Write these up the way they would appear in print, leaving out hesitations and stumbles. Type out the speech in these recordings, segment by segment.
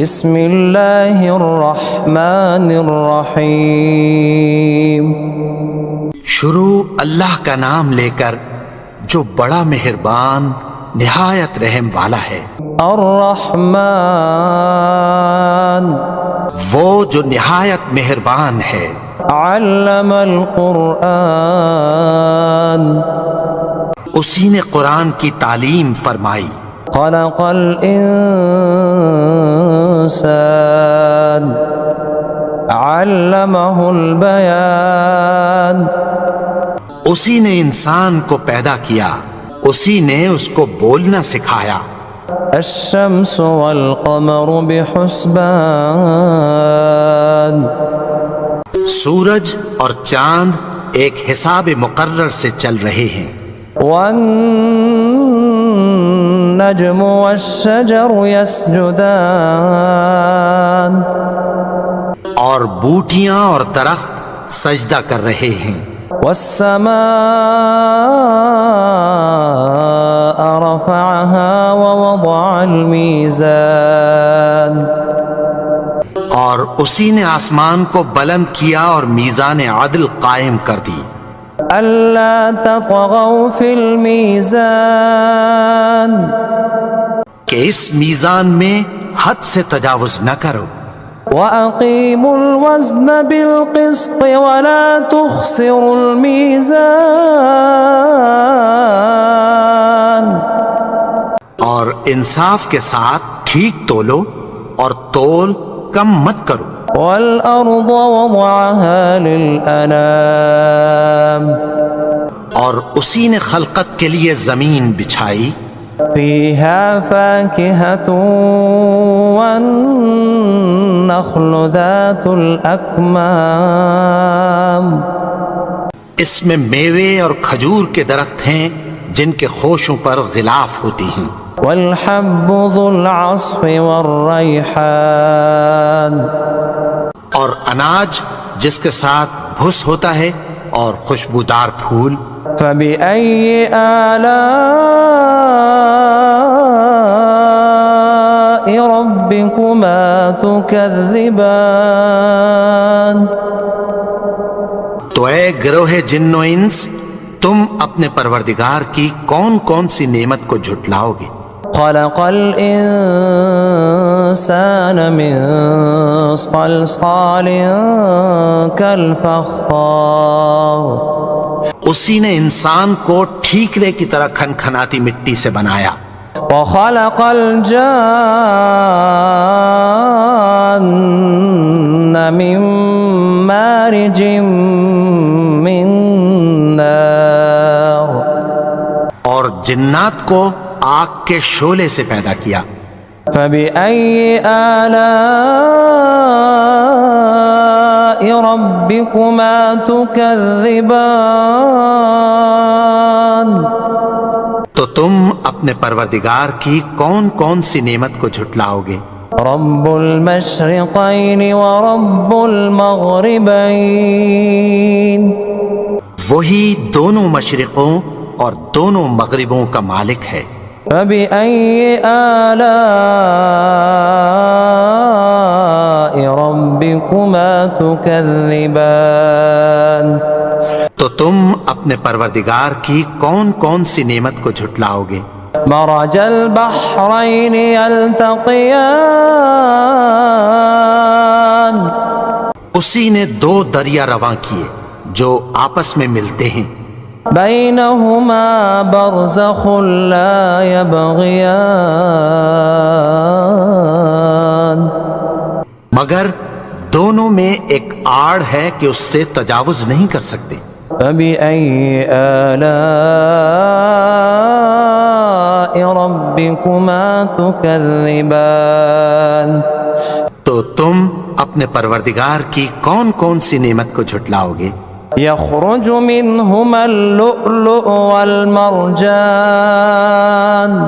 بسم اللہ الرحمن الرحیم شروع اللہ کا نام لے کر جو بڑا مہربان نہایت رحم والا ہے۔ الرحمن وہ جو نہایت مہربان ہے۔ علم القرآن اسی نے قرآن کی تعلیم فرمائی۔ خلق الانسان علمہ البیان اسی نے انسان کو پیدا کیا، اسی نے اس کو بولنا سکھایا۔ الشمس والقمر بحسبان سورج اور چاند ایک حساب مقرر سے چل رہے ہیں۔ والنجم والشجر يسجدان اور بوٹیاں اور درخت سجدہ کر رہے ہیں۔ والسماء رفعها ووضع الميزان اور اسی نے آسمان کو بلند کیا اور میزان عدل قائم کر دی۔ ألا تطغوا في الميزان کہ اس میزان میں حد سے تجاوز نہ کرو۔ وأقيموا الوزن بالقسط ولا تخسروا الميزان اور انصاف کے ساتھ ٹھیک تولو اور تول کم مت کرو۔ والأرض وضعها للأنام اور اسی نے خلقت کے لیے زمین بچھائی۔ فيها فاكهة والنخل ذات الأكمام اس میں میوے اور کھجور کے درخت ہیں جن کے خوشوں پر غلاف ہوتی ہیں۔ والحب ذو العصف والريحان اور اناج جس کے ساتھ بھس ہوتا ہے اور خوشبودار پھول۔ فبأي آلاء ربكما تكذبان تو اے گروہ جن و انس، تم اپنے پروردگار کی کون کون سی نعمت کو جھٹلاؤ گے؟ خلق الإنسان من صلصال كالفخار اسی نے انسان کو ٹھیکرے کی طرح کھنکھناتی مٹی سے بنایا۔ وخلق الجان من مارج من نار اور جنات کو آگ کے شعلے سے پیدا کیا۔ فبأي آلاء ربكما تكذبان تو تم اپنے پروردگار کی کون کون سی نعمت کو جھٹلاؤ گے؟ رب المشرقين ورب المغربين وہی دونوں مشرقوں اور دونوں مغربوں کا مالک ہے۔ فبأي آلاء ربكما تكذبان تو تم اپنے پروردگار کی کون کون سی نعمت کو جھٹلاؤ گے؟ مرج البحرين يلتقيان اسی نے دو دریا رواں کیے جو آپس میں ملتے ہیں۔ بينهما برزخ لا يبغيان مگر دونوں میں ایک آڑ ہے کہ اس سے تجاوز نہیں کر سکتے۔ فبأي آلاء ربكما تكذبان تو تم اپنے پروردگار کی کون کون سی نعمت کو جھٹلاؤ گے؟ يخرج منهما اللؤلؤ والمرجان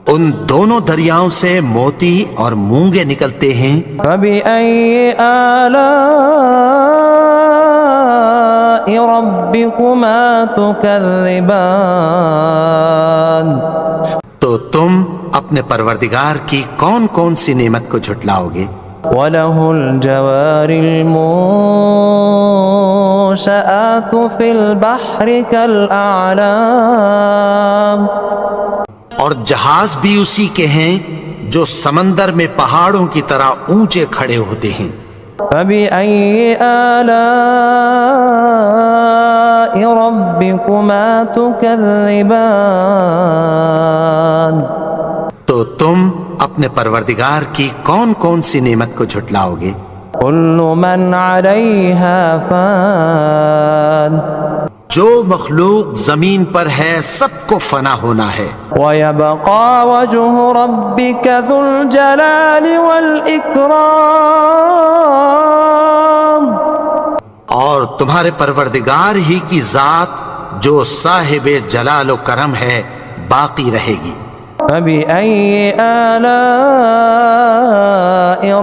ان دونوں دریاؤں سے موتی اور مونگے نکلتے ہیں۔ فبأي آلاء ربكما تكذبان تو تم اپنے پروردگار کی کون کون سی نعمت کو جھٹلاؤ گے؟ وَلَهُ الْجَوَارِ الْمُنشَآتُ فِي الْبَحْرِ كَالْأَعْلَامِ، اور جہاز بھی اسی کے ہیں جو سمندر میں پہاڑوں کی طرح اونچے کھڑے ہوتے ہیں۔ فَبِأَيِّ آلَاءِ رَبِّكُمَا تُكَذِّبَانِ، تو تم اپنے پروردگار کی کون کون سی نعمت کو جھٹلاؤ گے؟ كُلُّ مَنْ عَلَيْهَا فَانٍ، جو مخلوق زمین پر ہے سب کو فنا ہونا ہے، وَيَبْقَى وَجْهُ رَبِّكَ ذُو الْجَلَالِ وَالْإِكْرَامِ، اور تمہارے پروردگار ہی کی ذات جو صاحب جلال و کرم ہے باقی رہے گی۔ فَبِأَيِّ آلَاءِ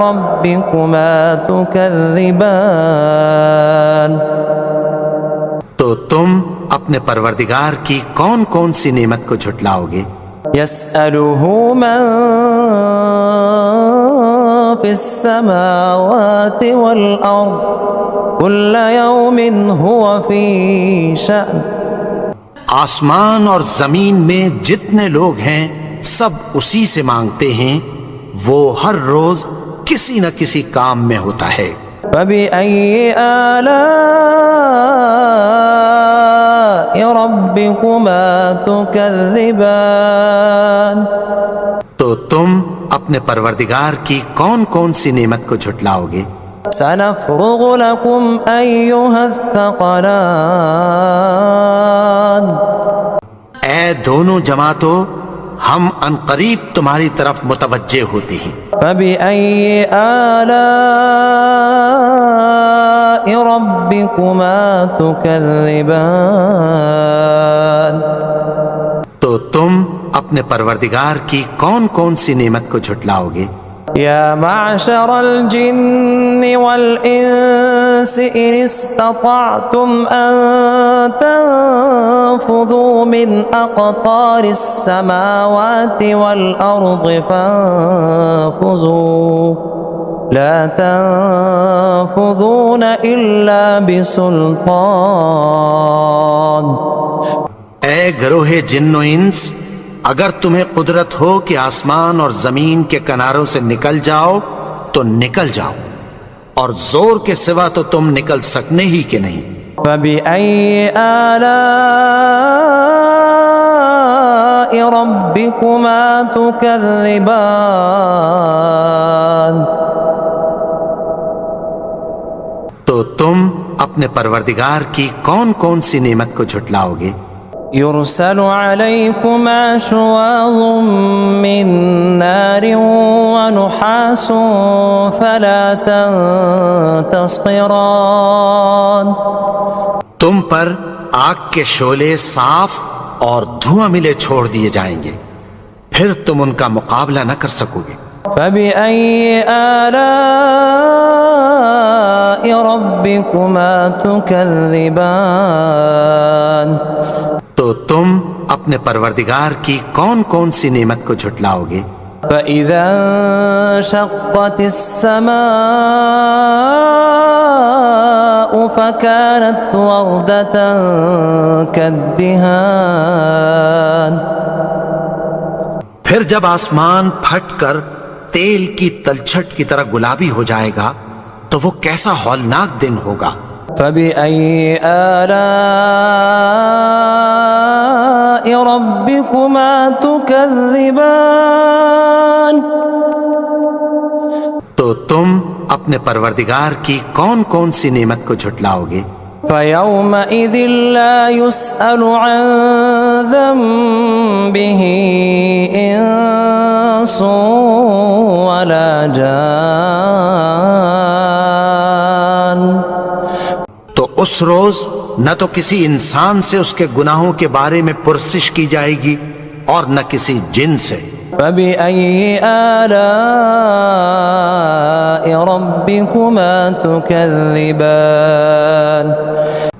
رَبِّكُمَا تُكَذِّبَانِ، تو تم اپنے پروردگار کی کون کون سی نعمت کو جھٹلاؤ گے؟ يَسْأَلُهُ مَن فِي السَّمَاوَاتِ وَالْأَرْضِ كُلَّ يَوْمٍ هُوَ فِي شَأْنٍ، آسمان اور زمین میں جتنے لوگ ہیں سب اسی سے مانگتے ہیں، وہ ہر روز کسی نہ کسی کام میں ہوتا ہے۔ فَبِأَيِّ آلَاءِ رَبِّكُمَا تُكَذِّبَانِ، تو تم اپنے پروردگار کی کون کون سی نعمت کو جھٹلاؤ گے؟ سَنَفْرُغُ لَكُمْ أَيُّهَ الثَّقَلَانِ، اے دونوں جماعتوں، ہم عنقریب تمہاری طرف متوجہ ہوتے ہیں۔ فَبِأَيِّ آلَاءِ رَبِّكُمَا تُكَذِّبَانِ، تو تم اپنے پروردگار کی کون کون سی نعمت کو جھٹلاؤ گے؟ يا معشر الجن والإنس إن استطعتم أن تنفذوا من أقطار السماوات والأرض فانفذوا لا تنفذون إلا بسلطان۔ اے گروہ جن و انس، اگر تمہیں قدرت ہو کہ آسمان اور زمین کے کناروں سے نکل جاؤ تو نکل جاؤ، اور زور کے سوا تو تم نکل سکنے ہی کہ نہیں۔ فَبِأَيِّ آلَاءِ رَبِّكُمَا تُكَذِّبَانِ، تو تم اپنے پروردگار کی کون کون سی نعمت کو جھٹلاؤ گے؟ يرسل عليكما شواظ من نار ونحاس فلا تنتصران، تم پر آگ کے شعلے صاف اور دھواں ملے چھوڑ دیے جائیں گے، پھر تم ان کا مقابلہ نہ کر سکو گے۔ فَبِأَيِّ آلَاءِ رَبِّكُمَا تُكَذِّبَانِ، تو تم اپنے پروردگار کی کون کون سی نعمت کو جھٹلاؤ گے؟ فَإِذَا انشَقَّتِ السَّمَاءُ فَكَانَتْ وَرْدَةً كَالدِّهَانِ، پھر جب آسمان پھٹ کر تیل کی تلچھٹ کی طرح گلابی ہو جائے گا تو وہ کیسا ہولناک دن ہوگا۔ فَبِأَيِّ آلَاءِ رَبِّكُمَا تُكَذِّبَانِ، تو تم اپنے پروردگار کی کون کون سی نعمت کو جھٹلاؤ گے؟ فَيَوْمَئِذٍ لَا يُسْأَلُ عَنْ ذَنبِهِ إِنسٌ وَلَا جَانٌ، تو اس روز نہ تو کسی انسان سے اس کے گناہوں کے بارے میں پرسش کی جائے گی اور نہ کسی جن سے۔ فَبِأَيِّ آلَاءِ رَبِّكُمَا تُكَذِّبَانِ،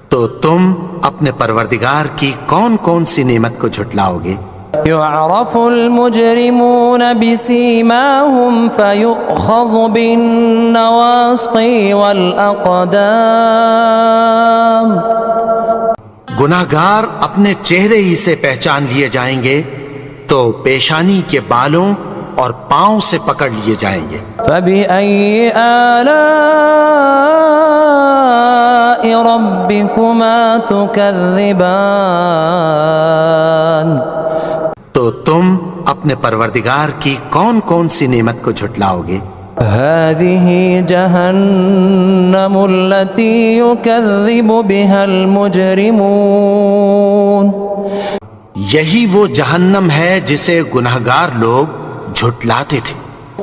تو تم اپنے پروردگار کی کون کون سی نعمت کو جھٹلاؤ گے؟ يعرف المجرمون بسيماهم فيؤخذ بالنواصي والأقدام گناہگار اپنے چہرے ہی سے پہچان لیے جائیں گے تو پیشانی کے بالوں اور پاؤں سے پکڑ لیے جائیں گے۔ فبأي آلاء ربكما تكذبان تو تم اپنے پروردگار کی کون کون سی نعمت کو جھٹلاؤ گے؟ هذه جهنم التي يكذب بها المجرمون یہی وہ جہنم ہے جسے گناہگار لوگ جھٹلاتے تھے۔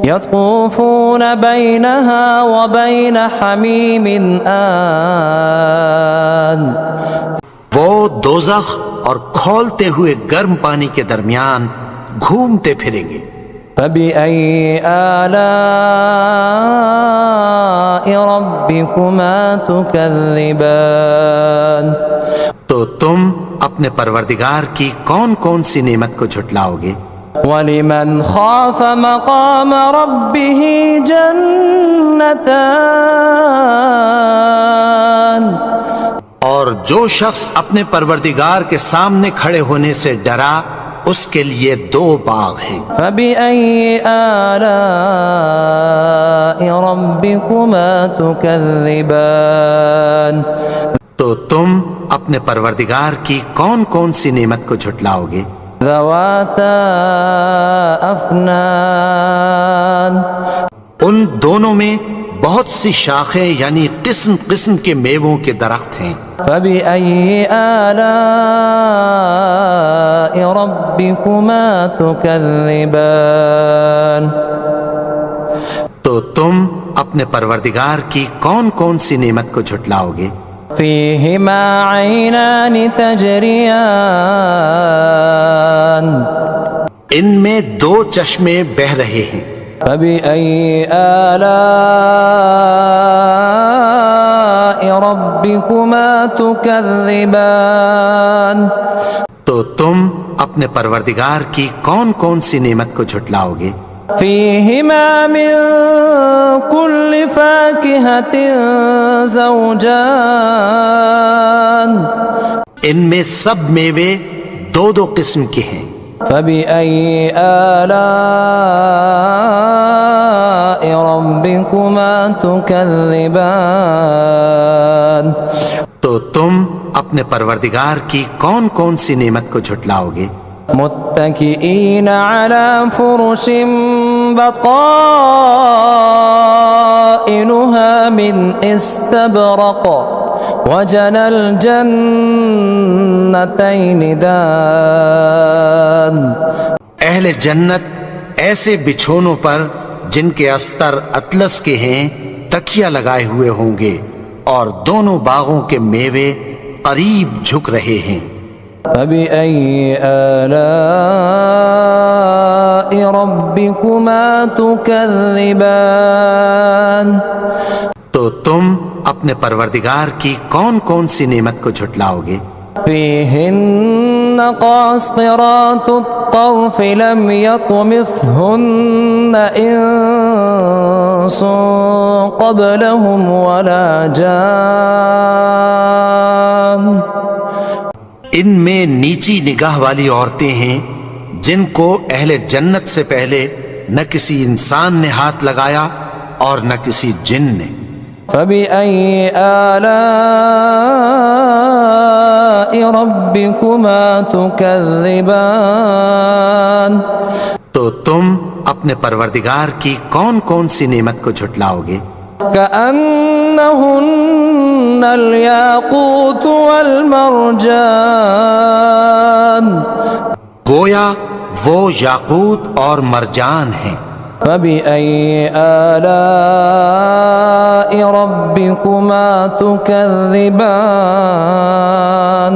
يطوفون بينها وبين حميم آن وہ دوزخ اور کھولتے ہوئے گرم پانی کے درمیان گھومتے پھریں گے۔ فبأي آلاء ربكما تكذبان تو تم اپنے پروردگار کی کون کون سی نعمت کو جھٹلاؤ گے؟ وَلِمَنْ خَافَ مَقَامَ رَبِّهِ جَنَّتَانِ اور جو شخص اپنے پروردگار کے سامنے کھڑے ہونے سے ڈرا اس کے لیے 2 باغ ہیں۔ فَبِأَيِّ آلَاءِ رَبِّكُمَا تُكَذِّبَانِ تو تم اپنے پروردگار کی کون کون سی نعمت کو جھٹلاؤ گے؟ ذَوَاتَا أَفْنَانٍ ان دونوں میں بہت سی شاخیں یعنی قسم قسم کے میووں کے درخت ہیں۔ فَبِأَيِّ آلَاءِ رَبِّكُمَا تُكَذِّبَانِ تو تم اپنے پروردگار کی کون کون سی نعمت کو جھٹلاؤ گے؟ فِيهِمَا عَيْنَانِ تَجْرِيَانِ ان میں 2 چشمے بہہ رہے ہیں۔ فَبِأَيِّ آلَاءِ رَبِّكُمَا تُكَذِّبَانِ تو تم اپنے پروردگار کی کون کون سی نعمت کو جھٹلاؤ گے؟ فِيهِمَا مِن كُلِّ فَاكِهَةٍ زَوْجَانِ ان میں سب میوے 2 قسم کے ہیں۔ فَبِأَيِّ آلَاءِ رَبِّكُمَا تُكَذِّبَانِ تو تم اپنے پروردگار کی کون کون سی نعمت کو جھٹلاؤ گے؟ متكئين على فرش بطائنها من استبرق وجنى الجنتين دان اہل جنت ایسے بچھونوں پر جن کے استر اطلس کے ہیں تکیہ لگائے ہوئے ہوں گے اور دونوں باغوں کے میوے قریب جھک رہے ہیں۔ فَبِأَيِّ آلَاءِ رَبِّكُمَا تُكَذِّبَانِ تو تم اپنے پروردگار کی کون کون سی نعمت کو جھٹلاؤ گے؟ فِيهِنَّ قَاصِرَاتُ الطَّرْفِ لَمْ يَطْمِثْهُنَّ إِنسٌ قَبْلَهُمْ وَلَا جَانٌّ ان میں نیچی نگاہ والی عورتیں ہیں جن کو اہل جنت سے پہلے نہ کسی انسان نے ہاتھ لگایا اور نہ کسی جن نے۔ فَبِأَيِّ آلَاءِ رَبِّكُمَا تُكَذِّبَانِ تو تم اپنے پروردگار کی کون کون سی نعمت کو جھٹلاؤ گے؟ كأنهن الياقوت والمرجان گویا وہ یاقوت اور مرجان ہیں۔ فَبِأَيِّ آلَاءِ رَبِّكُمَا تُكَذِّبَانِ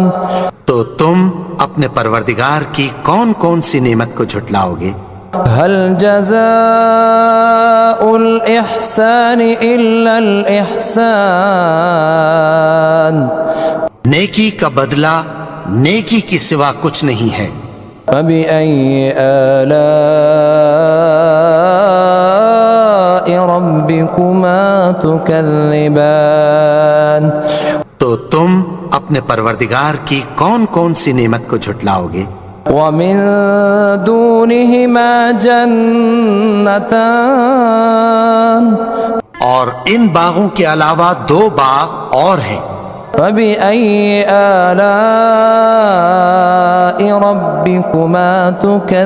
تو تم اپنے پروردگار کی کون کون سی نعمت کو جھٹلاؤ گے؟ هل جزاء الإحسان إلا الإحسان نیکی کا بدلہ نیکی کی سوا کچھ نہیں ہے۔ فبأي آلاء ربكما تكذبان تو تم اپنے پروردگار کی کون کون سی نعمت کو جھٹلاؤ گے؟ ومن دونهما جنتان اور ان باغوں کے علاوہ 2 باغ اور ہیں۔ فبأي آلاء ربكما تكذبان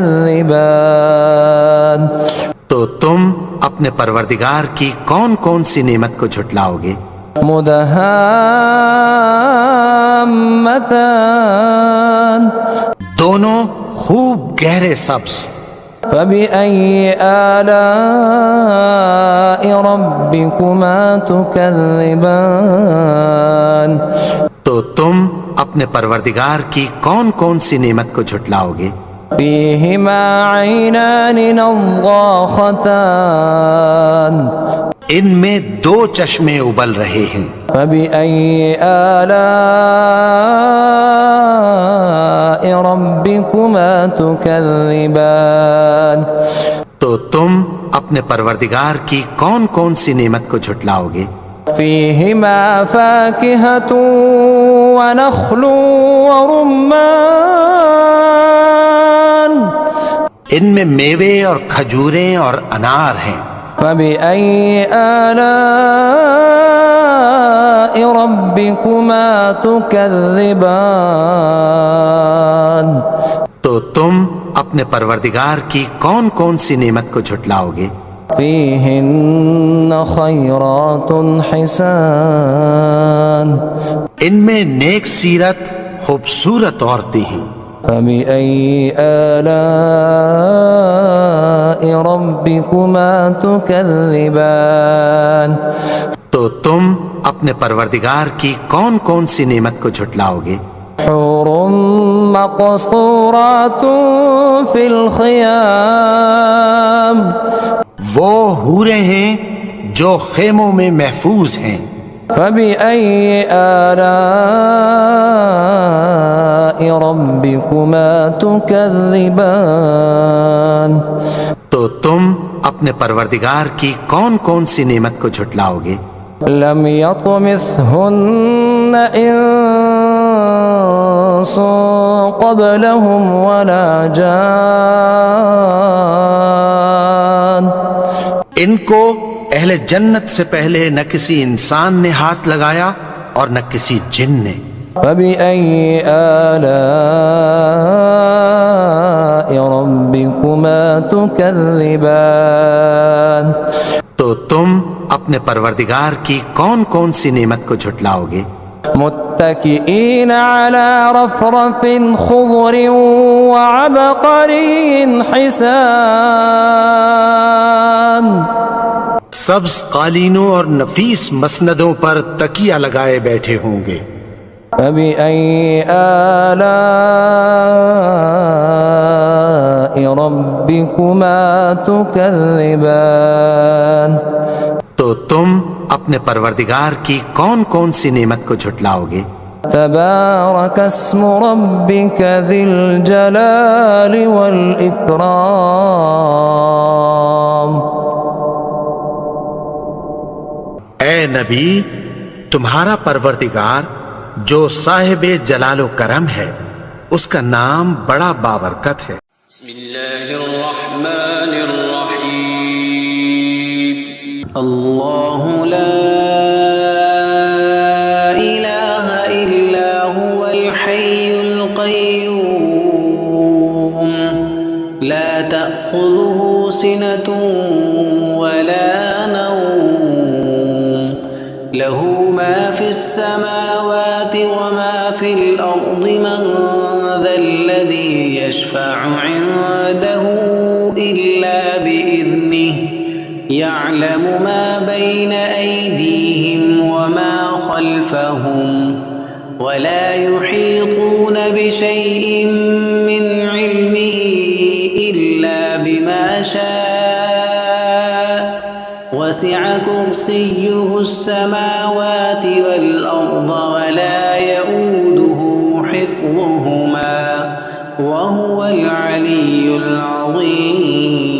تو تم اپنے پروردگار کی کون کون سی نعمت کو جھٹلاؤ گے؟ مدہامتان دونوں خوب گہرے سبز۔ فبأي آلاء ربكما تكذبان تو تم اپنے پروردگار کی کون کون سی نعمت کو جھٹلاؤ گے؟ فيهما عينان نضاختان ان میں 2 چشمے ابل رہے ہیں۔ فبأي آلاء ربكما تكذبان تو تم اپنے پروردگار کی کون کون سی نعمت کو جھٹلاؤ گے؟ فيهما فاكهة ونخل ورمان ان میں میوے اور کھجوریں اور انار ہیں۔ فبأي آلاء ربكما تكذبان تو تم اپنے پروردگار کی کون کون سی نعمت کو جھٹلاؤ گے؟ فيهن خيرات حسان ان میں نیک سیرت خوبصورت عورتیں ہیں۔ فبأي آلاء ربكما تكذبان تو تم اپنے پروردگار کی کون کون سی نعمت کو جھٹلاؤ گے؟ حور مقصورات في الخيام وہ حوریں ہیں جو خیموں میں محفوظ ہیں۔ فبأي آلاء ربكما تكذبان تو تم اپنے پروردگار کی کون کون سی نعمت کو جھٹلاؤ گے؟ لم يطمثهن إنس قبلهم ولا جان ان کو اہل جنت سے پہلے نہ کسی انسان نے ہاتھ لگایا اور نہ کسی جن نے۔ فبأي آلاء ربكما تكذبان تو تم اپنے پروردگار کی کون کون سی نعمت کو جھٹلاؤ گے؟ متكئين على رفرف خضر وعبقري حسان سبز قالینوں اور نفیس مسندوں پر تکیہ لگائے بیٹھے ہوں گے۔ فبأي آلاء ربكما تكذبان تو تم اپنے پروردگار کی کون کون سی نعمت کو جھٹلاؤ گے؟ تبارك اسم ربك ذي الجلال والإكرام اے نبی، تمہارا پروردگار جو صاحب جلال و کرم ہے، اس کا نام بڑا بابرکت ہے۔ بسم اللہ الرحمن الرحیم اللہ لا الہ الا هو الحی القیوم لا تأخذه سنة ولا نوم له ما في السماوات وما في الأرض من ذا الذي يشفع عنده إلا بإذنه يعلم ما بين أيديهم وما خلفهم ولا يحيطون بشيء من علمه إلا بما شاء وسع كرسيه السماوات والأرض ولا يؤوده حفظهما وهو العلي العظيم